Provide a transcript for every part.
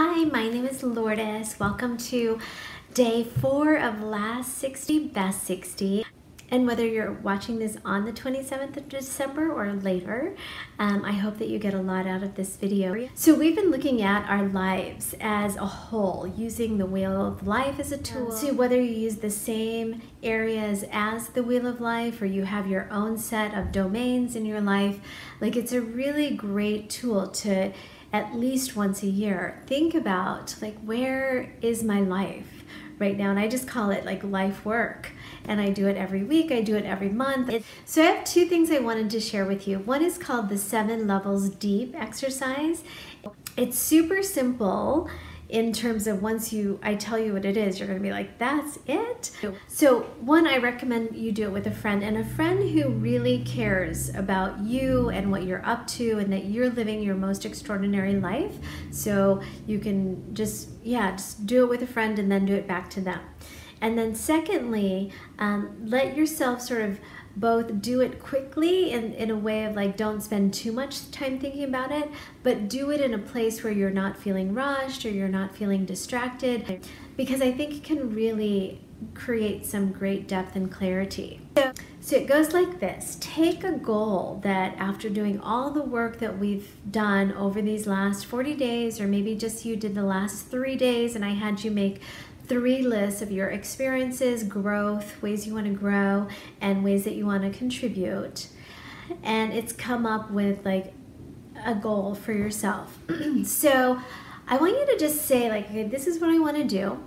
Hi, my name is Lourdes. Welcome to day 4 of Last 60 Best 60. And whether you're watching this on the 27th of December or later, I hope that you get a lot out of this video. So we've been looking at our lives as a whole, using the Wheel of Life as a tool. So whether you use the same areas as the Wheel of Life or you have your own set of domains in your life, like it's a really great tool to at least once a year think about, like, where is my life right now? And I just call it like life work, and I do it every week, I do it every month. So I have two things I wanted to share with you. One is called the 7 levels deep exercise. It's super simple in terms of once I tell you what it is, you're gonna be like, that's it? So one, I recommend you do it with a friend, and a friend who really cares about you and what you're up to and that you're living your most extraordinary life. So you can just do it with a friend and then do it back to them. And then secondly, let yourself sort of both do it quickly in a way of like, don't spend too much time thinking about it, but do it in a place where you're not feeling rushed or you're not feeling distracted, because I think it can really create some great depth and clarity. So it goes like this. Take a goal that after doing all the work that we've done over these last 40 days, or maybe just you did the last 3 days and I had you make 3 lists of your experiences, growth, ways you want to grow, and ways that you want to contribute. And it's come up with like a goal for yourself. So I want you to just say like, okay, this is what I want to do.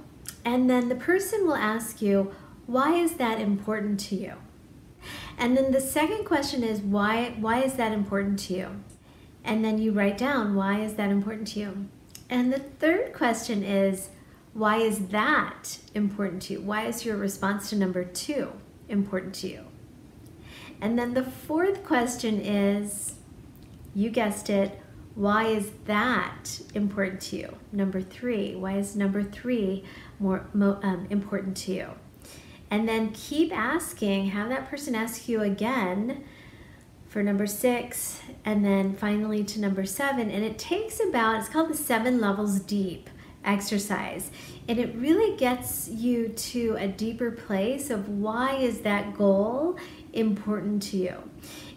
And then the person will ask you, why is that important to you? And then the second question is, why is that important to you? And then you write down, why is that important to you? And the third question is, why is that important to you? Why is your response to number 2 important to you? And then the fourth question is, you guessed it, why is that important to you? Number 3, why is number 3 more important to you? And then keep asking, have that person ask you again for number 6, and then finally to number 7. And it takes about, it's called the 7 levels deep exercise, and it really gets you to a deeper place of why is that goal important to you.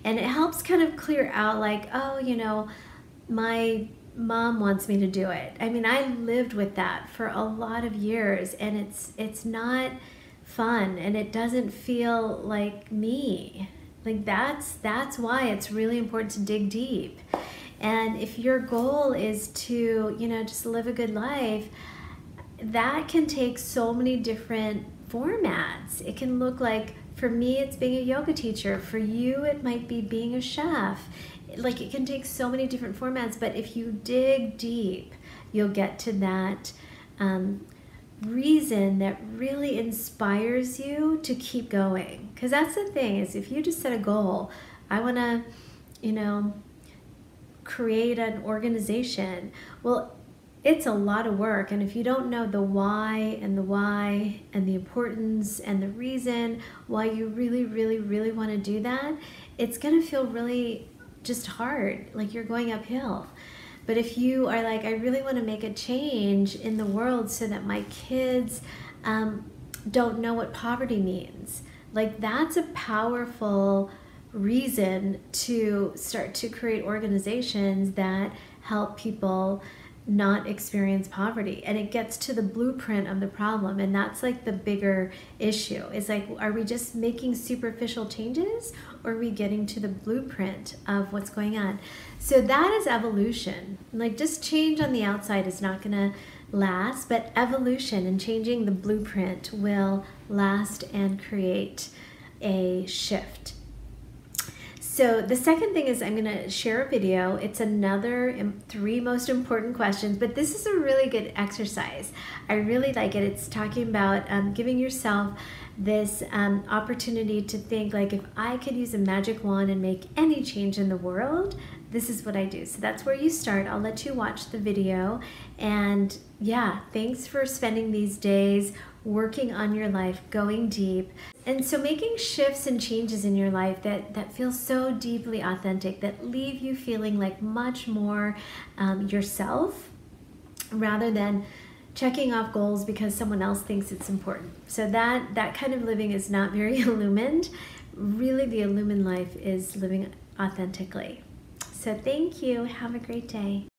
And it helps kind of clear out like, oh, you know, my mom wants me to do it. I mean, I lived with that for a lot of years, and it's not fun, and it doesn't feel like me. Like that's why it's really important to dig deep. And if your goal is to, you know, just live a good life, that can take so many different formats. It can look like, for me, it's being a yoga teacher. For you, it might be being a chef. Like, it can take so many different formats, but if you dig deep, you'll get to that reason that really inspires you to keep going. Because that's the thing, is if you just set a goal, I want to, you know, create an organization. Well, it's a lot of work, and if you don't know the why and the importance and the reason why you really want to do that, it's going to feel really just hard, like you're going uphill. But if you are like, I really want to make a change in the world so that my kids don't know what poverty means, like that's a powerful reason to start to create organizations that help people not experience poverty. And it gets to the blueprint of the problem, and that's like the bigger issue. Is like, are we just making superficial changes, or are we getting to the blueprint of what's going on? So that is evolution. Like, just change on the outside is not gonna last, but evolution and changing the blueprint will last and create a shift. So the second thing is, I'm going to share a video. It's another 3 most important questions, but this is a really good exercise. I really like it. It's talking about giving yourself this opportunity to think, like, if I could use a magic wand and make any change in the world, this is what I do. So that's where you start. I'll let you watch the video. And yeah, thanks for spending these days working on your life, going deep. And so making shifts and changes in your life that feel so deeply authentic, that leave you feeling like much more yourself, rather than checking off goals because someone else thinks it's important. So that kind of living is not very illumined. Really, the illumined life is living authentically. So thank you. Have a great day.